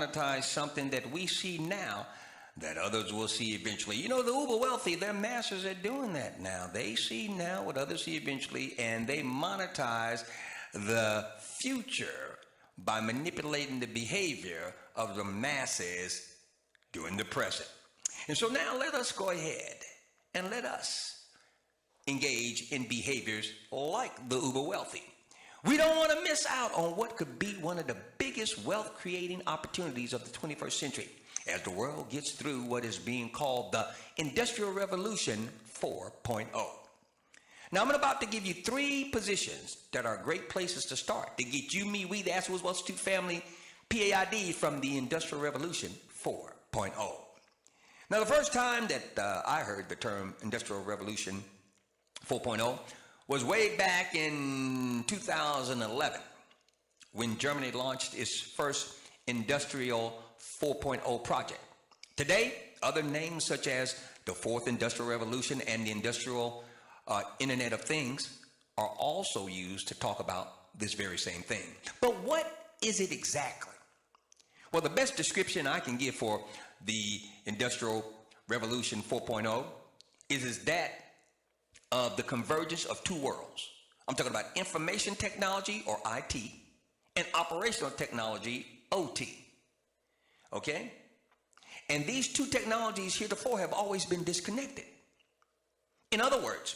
monetize something that we see now that others will see eventually. You know, the uber wealthy, their masters are doing that now. They see now what others see eventually, and they monetize the future by manipulating the behavior of the masses during the present. And so now let us go ahead and let us engage in behaviors like the uber wealthy. We don't want to miss out on what could be one of the biggest wealth creating opportunities of the 21st century as the world gets through what is being called the Industrial Revolution 4.0. Now, I'm about to give you 3 positions that are great places to start to get you, me, we, the ASK THE WIZ Institute family, P.A.I.D. from the Industrial Revolution 4.0. Now, the first time that I heard the term Industrial Revolution 4.0 was way back in 2011 when Germany launched its first Industrial 4.0 project. Today, other names such as the Fourth Industrial Revolution and the Industrial Internet of Things are also used to talk about this very same thing. But what is it exactly? Well, the best description I can give for the Industrial Revolution 4.0 is that of the convergence of 2 worlds. I'm talking about information technology, or IT, and operational technology, OT. Okay? And these 2 technologies heretofore have always been disconnected. In other words,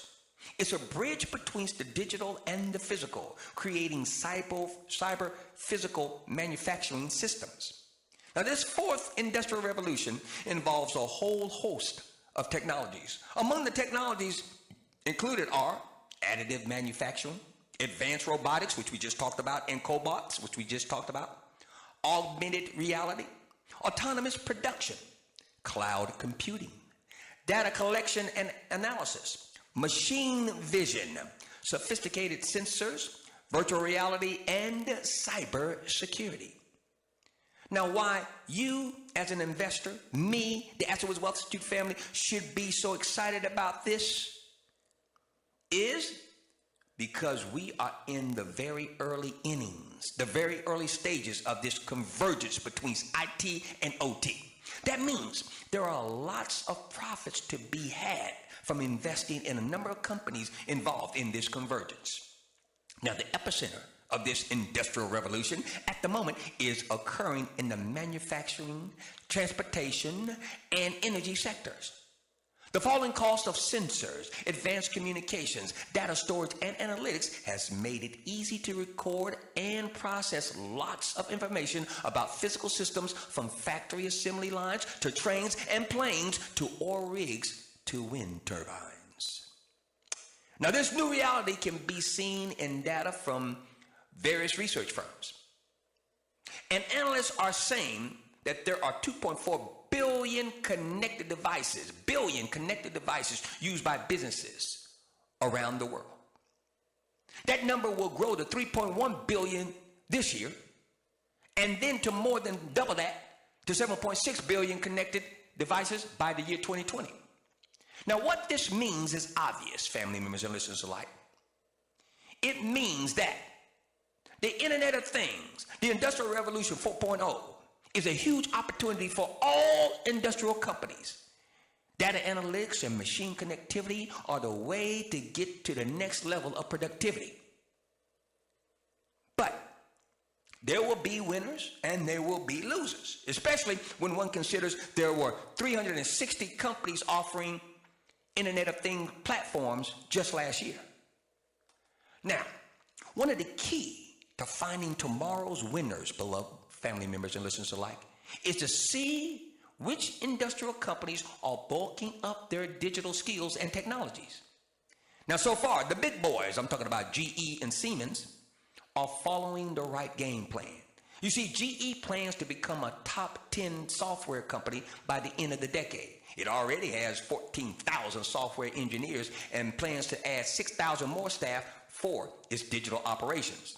it's a bridge between the digital and the physical, creating cyber physical manufacturing systems. Now, this 4th industrial revolution involves a whole host of technologies. Among the technologies included are additive manufacturing, advanced robotics, which we just talked about, and cobots, which we just talked about, augmented reality, autonomous production, cloud computing, data collection and analysis, machine vision, sophisticated sensors, virtual reality, and cyber security. Now, why you as an investor, me, the ASK THE WIZ Wealth Institute family, should be so excited about this is because we are in the very early innings, the very early stages of this convergence between IT and OT. That means there are lots of profits to be had from investing in a number of companies involved in this convergence. Now, the epicenter of this industrial revolution at the moment is occurring in the manufacturing, transportation, and energy sectors. The falling cost of sensors, advanced communications, data storage, and analytics has made it easy to record and process lots of information about physical systems, from factory assembly lines to trains and planes to oil rigs to wind turbines. Now, this new reality can be seen in data from various research firms. And analysts are saying that there are 2.4 billion connected devices used by businesses around the world. That number will grow to 3.1 billion this year, and then to more than double that, to 7.6 billion connected devices by the year 2020. Now, what this means is obvious, family members and listeners alike. It means that the Internet of Things, the Industrial Revolution 4.0, is a huge opportunity for all industrial companies. Data analytics and machine connectivity are the way to get to the next level of productivity. But there will be winners and there will be losers, especially when one considers there were 360 companies offering Internet of Things platforms just last year. Now, one of the key to finding tomorrow's winners, beloved family members and listeners alike, is to see which industrial companies are bulking up their digital skills and technologies. Now, so far, the big boys, I'm talking about GE and Siemens, are following the right game plan. You see, GE plans to become a top 10 software company by the end of the decade. It already has 14,000 software engineers and plans to add 6,000 more staff for its digital operations.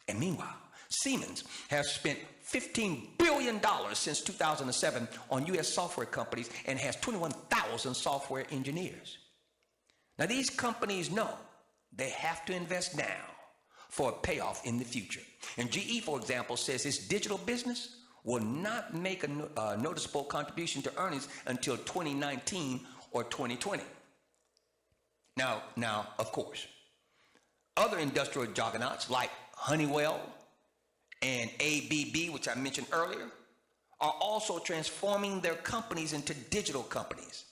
And meanwhile, Siemens has spent $15 billion since 2007 on U.S. software companies and has 21,000 software engineers. Now, these companies know they have to invest now for a payoff in the future. And GE, for example, says its digital business will not make a noticeable contribution to earnings until 2019 or 2020. Now, of course, other industrial juggernauts like Honeywell and ABB, which I mentioned earlier, are also transforming their companies into digital companies.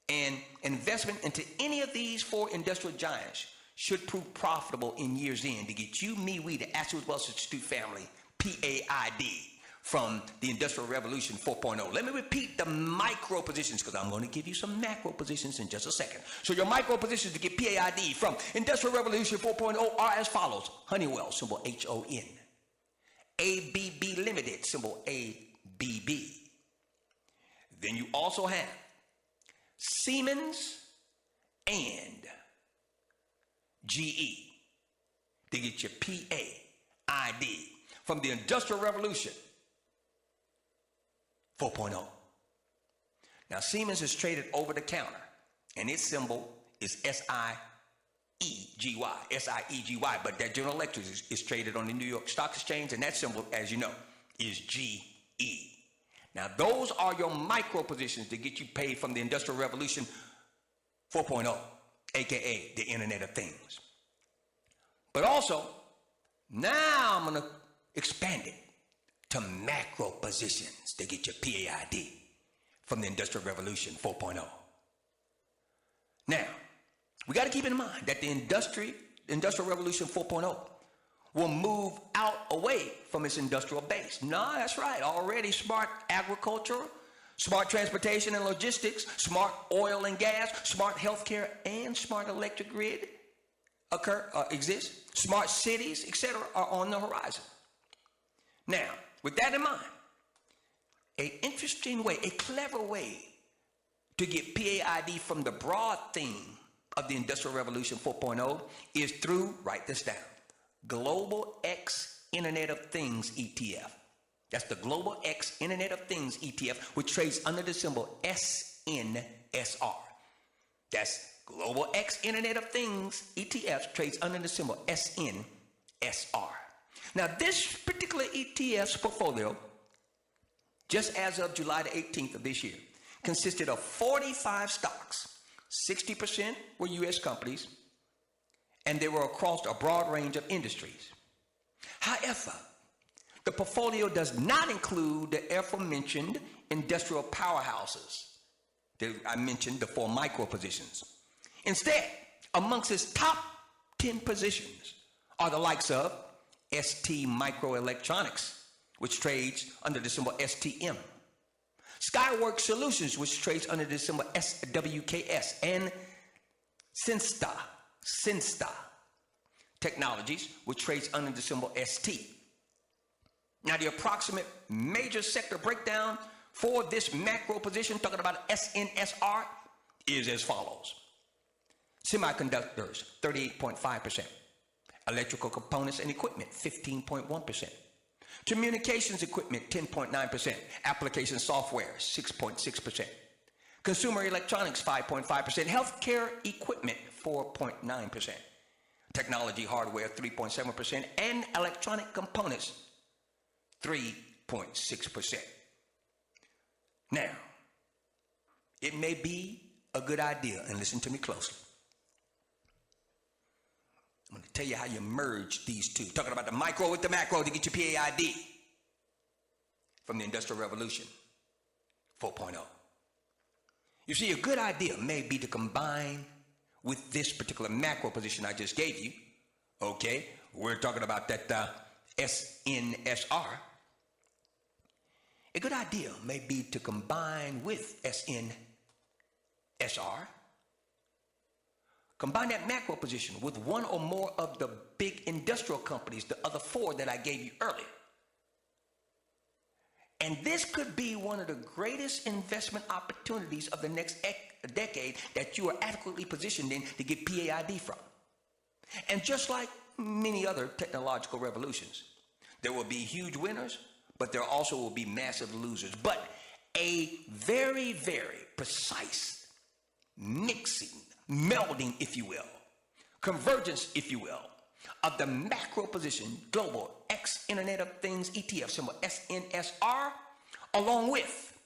And investment into any of these four industrial giants should prove profitable in years in to get you, me, we, the Ashley Wealth Institute family, P.A.I.D, from the Industrial Revolution 4.0. Let me repeat the micro positions because I'm going to give you some macro positions in just a second. So your micro positions to get P.A.I.D from Industrial Revolution 4.0 are as follows. Honeywell, symbol H-O-N. ABB Limited, symbol A-B-B. Then you also have Siemens and GE to get your P.A.I.D from the Industrial Revolution 4.0. Now, Siemens is traded over the counter, and its symbol is S-I-E-G-Y, S-I-E-G-Y, but that General Electric is traded on the New York Stock Exchange, and that symbol, as you know, is G-E. Now, those are your micro positions to get you paid from the Industrial Revolution 4.0, aka the Internet of Things. But also, now I'm going to expand it to macro positions to get your P.A.I.D from the Industrial Revolution 4.0. Now, we got to keep in mind that the Industrial Revolution 4.0 will move away from its industrial base. No, that's right. Already smart agriculture, smart transportation and logistics, smart oil and gas, smart healthcare, and smart electric grid exist. Smart cities, etc., are on the horizon. Now, with that in mind, an interesting way, a clever way to get P.A.I.D from the broad theme of the Industrial Revolution 4.0 is through, write this down, Global X Internet of Things ETF. That's the Global X Internet of Things ETF, which trades under the symbol SNSR. That's Global X Internet of Things ETF trades under the symbol SNSR. Now, this particular ETF's portfolio, just as of July the 18th of this year, consisted of 45 stocks. 60% were U.S. companies, and they were across a broad range of industries. However, the portfolio does not include the aforementioned industrial powerhouses that I mentioned, the four micro positions. Instead, amongst its top 10 positions are the likes of ST Microelectronics, which trades under the symbol STM. Skyworks Solutions, which trades under the symbol SWKS, and Synsta Technologies, which trades under the symbol ST. Now, the approximate major sector breakdown for this macro position, talking about SNSR, is as follows. Semiconductors, 38.5%. Electrical components and equipment, 15.1%. Communications equipment, 10.9%. Application software, 6.6%. Consumer electronics, 5.5%. Healthcare equipment, 4.9%. Technology hardware, 3.7%. And electronic components, 3.6%. Now, it may be a good idea, and listen to me closely. I'm going to tell you how you merge these two. Talking about the micro with the macro to get your P.A.I.D from the Industrial Revolution 4.0. You see, a good idea may be to combine with this particular macro position I just gave you. Okay, we're talking about that SNSR. A good idea may be to combine with SNSR. Combine that macro position with one or more of the big industrial companies, the other four that I gave you earlier. And this could be one of the greatest investment opportunities of the next decade that you are adequately positioned in to get P.A.I.D from. And just like many other technological revolutions, there will be huge winners, but there also will be massive losers. But a very, very precise mixing, melding, if you will, convergence, if you will, of the macro position, global X Internet of Things ETF, symbol SNSR, along with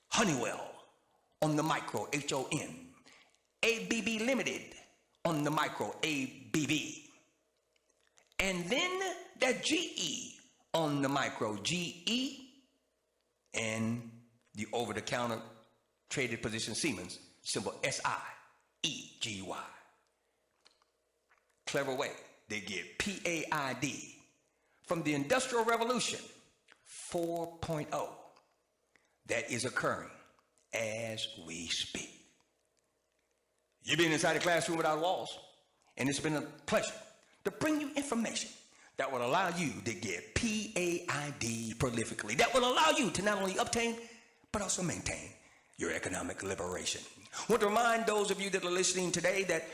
Honeywell on the micro, HON, ABB Limited on the micro, ABB, and then that GE on the micro, GE, and the over-the-counter traded position Siemens, symbol SIEGY. Clever way, they get P.A.I.D. from the Industrial Revolution 4.0 that is occurring as we speak. You've been inside the classroom without walls, and it's been a pleasure to bring you information that will allow you to get P.A.I.D. prolifically, that will allow you to not only obtain, but also maintain your economic liberation. I want to remind those of you that are listening today that